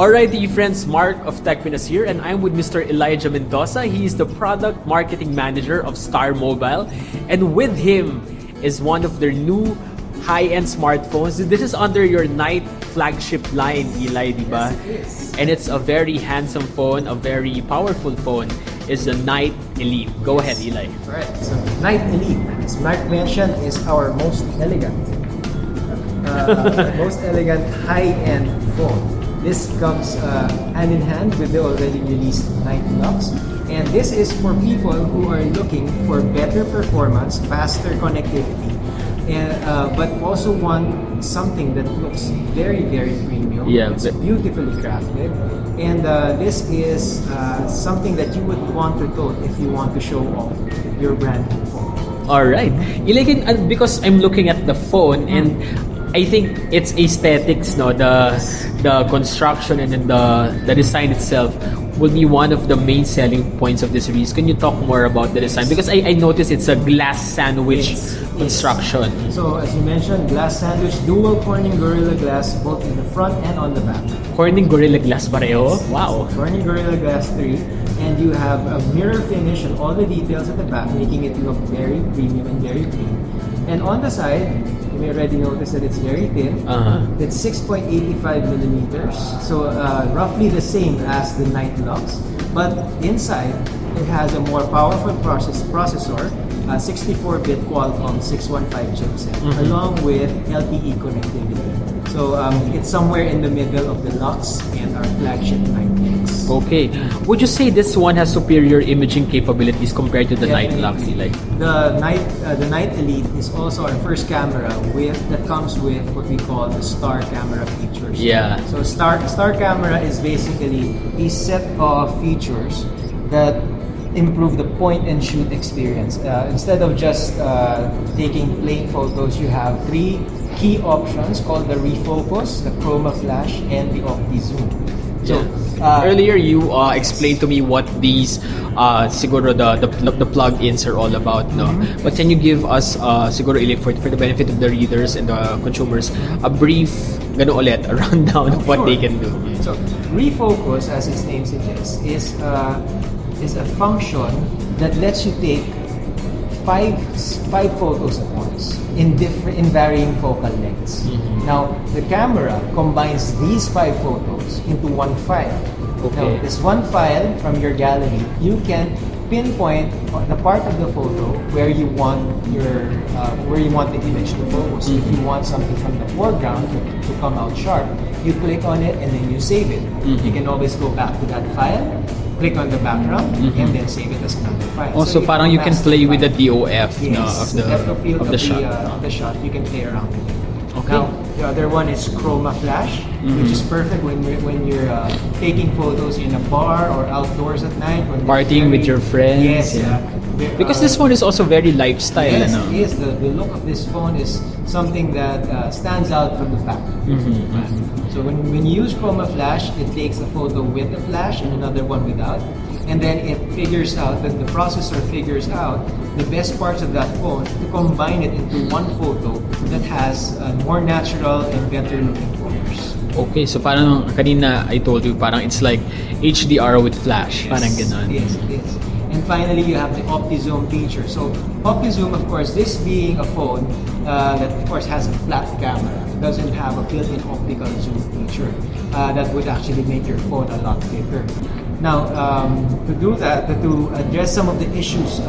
Alrighty friends, Mark of TechPinas here, and I'm with Mr. Elijah Mendoza. He is the Product Marketing Manager of Starmobile, and with him is one of their new high-end smartphones. This is under your Knight flagship line, Eli, diba? Yes, And it's a very handsome phone, a very powerful phone. It's the Knight Elite. Go ahead, Eli. Alright, so Knight Elite, as Mark mentioned, is our most elegant high-end phone. This comes hand in hand with the already released Knight Lux. And this is for people who are looking for better performance, faster connectivity, and but also want something that looks very, very premium. Yeah, it's beautifully crafted. And this is something that you would want to tote if you want to show off your brand new phone. Alright. Because I'm looking at the phone and I think it's aesthetics, no? The construction and then the design itself will be one of the main selling points of this series. Can you talk more about the design? Because I noticed it's a glass sandwich construction. So as you mentioned, glass sandwich, dual Corning Gorilla Glass, both in the front and on the back. Corning Gorilla Glass pareho? Wow. Corning Gorilla Glass 3, and you have a mirror finish on all the details at the back, making it look very premium and very clean. And on the side, you may already notice that it's very thin. It's 6.85 millimeters, so roughly the same as the Knight Lux. But inside, it has a more powerful processor, 64-bit Qualcomm 615 chipset, along with LTE connectivity. So it's somewhere in the middle of the Lux and our flagship Knight X. Okay. Would you say this one has superior imaging capabilities compared to the Knight Lux? Like The Knight Elite is also our first camera that comes with what we call the Star camera features. Yeah. So Star camera is basically a set of features that improve the point and shoot experience. Instead of just taking plain photos, you have three key options called the refocus, the Chroma Flash, and the opti-zoom. So earlier you explained to me what these siguro the plug-ins are all about, no? But can you give us siguro for the benefit of the readers and the consumers a brief a rundown of what they can do? So refocus, as its name suggests, is a function that lets you take five photos at once in varying focal lengths. Now the camera combines these 5 photos into one file. Okay. Now this one file from your gallery, you can pinpoint the part of the photo where you want the image to focus. If you want something from the foreground to come out sharp, you click on it and then you save it. You can always go back to that file, click on the background, and then save it as another file. Also, parang you can play with the DOF yes, of the shot. Of the shot. You can play around with it. Okay. Now, the other one is Chroma Flash, which is perfect when you're taking photos in a bar or outdoors at night. When Partying with your friends. Yes. Because this phone is also very lifestyle. Yes, ano? it is. The look of this phone is something that stands out from the pack. So when you use Chroma Flash, it takes a photo with a flash and another one without. And then it figures out, that the processor figures out the best parts of that phone to combine it into one photo that has more natural and better looking photos. Okay, so parang kanina I told you, parang it's like HDR with flash. Parang ganon. Yes, it is. And finally, you have the opti-zoom feature. So opti-zoom, of course, this being a phone that of course has a flat camera, doesn't have a built-in optical zoom feature that would actually make your phone a lot bigger. Now, to do that, to address some of the issues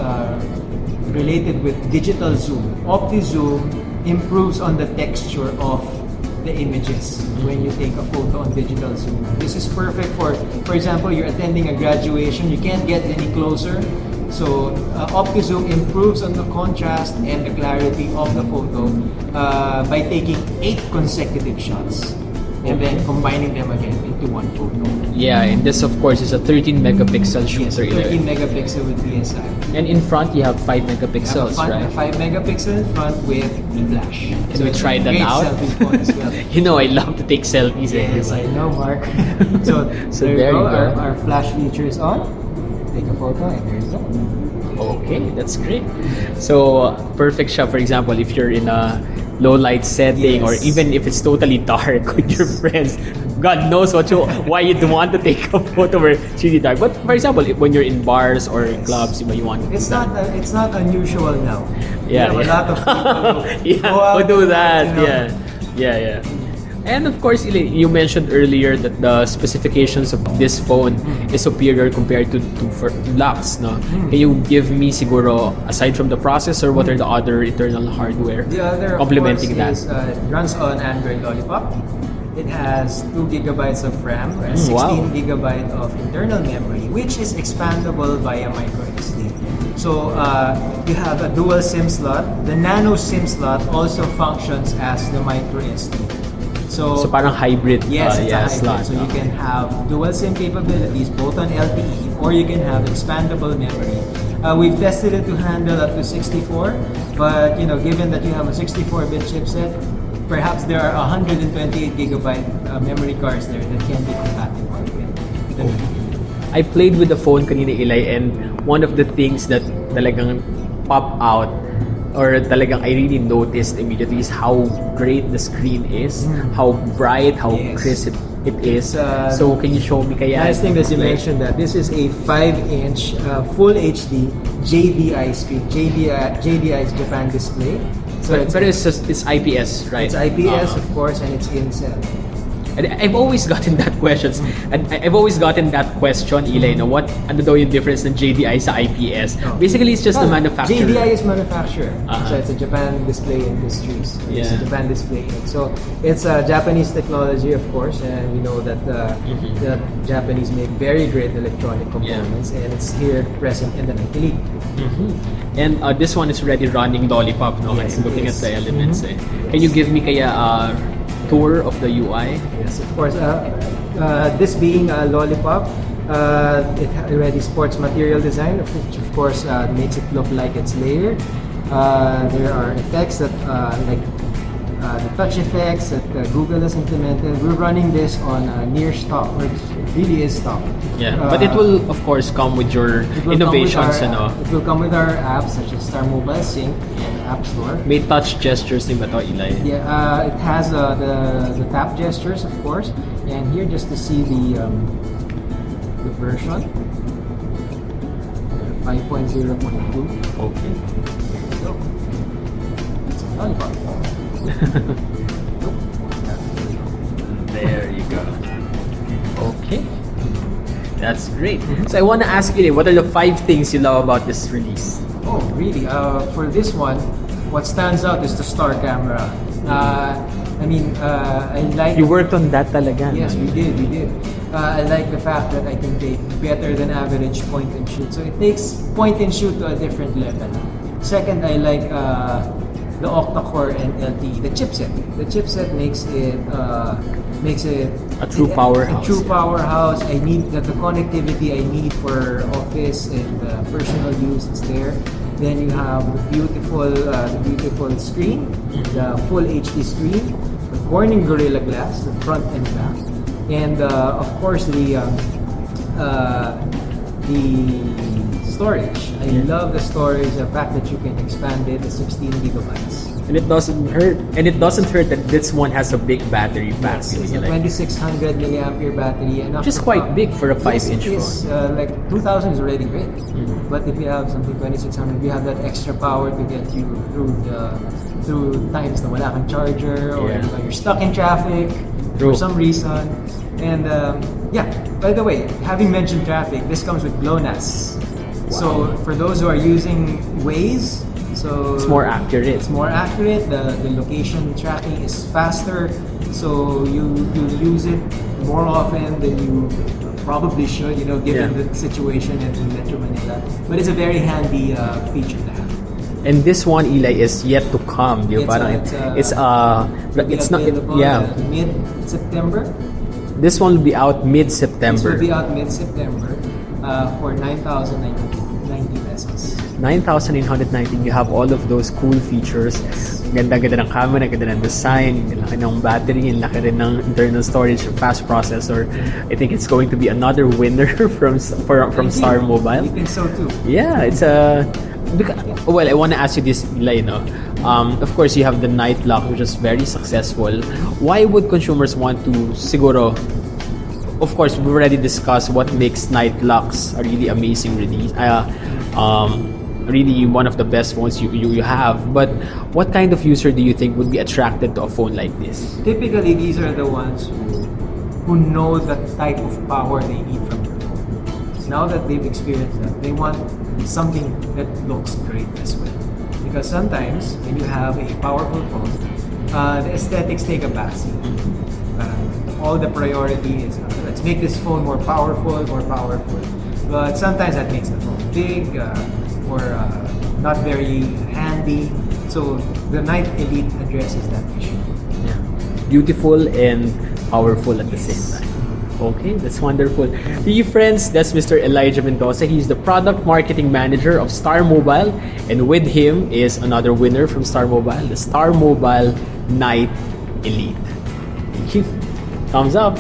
related with digital zoom, opti-zoom improves on the texture of the images when you take a photo on digital zoom. This is perfect for example, you're attending a graduation, you can't get any closer. So opti-zoom improves on the contrast and the clarity of the photo by taking 8 consecutive shots and then combining them again into one photo. Yeah, and this of course is a 13 megapixel shooter. 13 megapixel with DSI. And in front you have 5 megapixels, right? 5 megapixel in front with the flash. Can we try that great out? Selfie phone as well. You know I love to take selfies. Yes, I know, Mark. So there you go. Our flash feature is on. Take a photo and there you go. Okay, that's great. So perfect shot, for example, if you're in a low light setting, or even if it's totally dark with your friends, God knows why you'd want to take a photo where it's really dark. But for example, when you're in bars or clubs, you want to do It's that. it's not unusual now. Yeah, We have a lot of people who go out who do and, that. you know, Yeah. And of course, you mentioned earlier that the specifications of this phone is superior compared to for Lux, no? Can you give me siguro, aside from the processor, what are the other internal hardware The other, of complementing course, that? is, it runs on Android Lollipop. It has 2 gigabytes of RAM, 16 wow. gigabyte of internal memory, which is expandable via micro SD. So you have a dual SIM slot. The nano SIM slot also functions as the micro SD. So parang hybrid, Yes, it's a hybrid. slot. So you can have dual SIM capabilities both on LTE, or you can have expandable memory. We've tested it to handle up to 64, but given that you have a 64-bit chipset, perhaps there are 128 gigabyte memory cards there that can be compatible with the I played with the phone kanina, Eli, and one of the things that talagang pop out or talagang I really noticed immediately is how great the screen is, how bright, how Yes. crisp it is. So can you show me kaya? Nice thing that you mentioned that this is a 5-inch full HD JDI screen. JDI is Japan Display. So But it's IPS, right? it's IPS, of course, and it's in-cell. And I've always gotten that questions. And I've always gotten that question, Eli, ano daw yung difference ng JDI sa IPS? Oh. Basically, it's just the manufacturer. JDI is manufacturer. Uh-huh. So it's a Japan Display Industries. It's Yeah. a Japan Display. So it's a Japanese technology, of course, and we know that the Japanese make very great electronic components, and it's here present in the Knight Elite. And this one is already running Lollipop, no? Yes, I'm looking it at is. the elements. Can you give me kaya tour of the UI? Yes, of course. This being a Lollipop, it already sports material design, which of course makes it look like it's layered. There are effects that like the touch effects that Google has implemented. We're running this on near stock, or it really is stock. Yeah, but it will of course come with your It will innovations, come with our, It will come with our apps such as Starmobile Sync and App Store. May touch gestures din ba to, Eli? Yeah, it has the tap gestures, of course, and here just to see the version 5.0.2. Okay. It's a lollipop. There you go. Okay. That's great. So I want to ask you, what are the 5 things you love about this release? Oh, really? For this one, what stands out is the star camera. I like. You worked on that talaga. Yes, no? we did. I like the fact that I can take better than average point and shoot. So it takes point and shoot to a different level. Second, I like the octa-core and LTE, the chipset. The chipset makes it A true powerhouse. A true powerhouse. I need the connectivity I need for office and personal use is there. Then you have the beautiful screen, the full HD screen, the Corning Gorilla Glass, the front and back, and of course the storage. I love the storage, the fact that you can expand it to 16 gigabytes. And it doesn't hurt. And it doesn't hurt that this one has a big battery pack. Yes, it's a Like, 2600 milliampere battery, and which is quite big for a 5-inch yes, phone. like 2000 is already great, but if you have something 2600, you have that extra power to get you through times na wala kang charger, or Yeah. you're stuck in traffic True. for some reason. And by the way, having mentioned traffic, this comes with GLONASS. So for those who are using Waze, so It's more accurate. It's more accurate. The location tracking is faster, so you use it more often than you probably should. Given the situation in Metro Manila. But it's a very handy feature to have. And this one, Eli, is yet to come. Di ba? It's not. Mid-September. This one will be out This mid-September. will be out mid-September for 9,990 pesos. 9,919, you have all of those cool features. Ganda-ganda ng camera, ganda ng design, ang laki ng battery, ang laki rin ng internal storage, fast processor. I think it's going to be another winner from Starmobile. I think so too. Yeah, it's a... Well, I want to ask you this, Eli, no? Of course, you have the Night Lock, which is very successful. Why would consumers want to siguro? Of course, we've already discussed what makes Night Locks a really amazing release. Really one of the best phones you have. But what kind of user do you think would be attracted to a phone like this? Typically, these are the ones who know the type of power they need from their phone. Now that they've experienced that, they want something that looks great as well. Because sometimes when you have a powerful phone, the aesthetics take a backseat. All the priority is let's make this phone more powerful. But sometimes that makes the phone big or not very handy. So the Knight Elite addresses that issue. Yeah. Beautiful and powerful at the same time. Okay, that's wonderful. To you friends, that's Mr. Elijah Mendoza. He's the Product Marketing Manager of Starmobile. And with him is another winner from Starmobile, the Starmobile Knight Elite. Thank you. Thumbs up.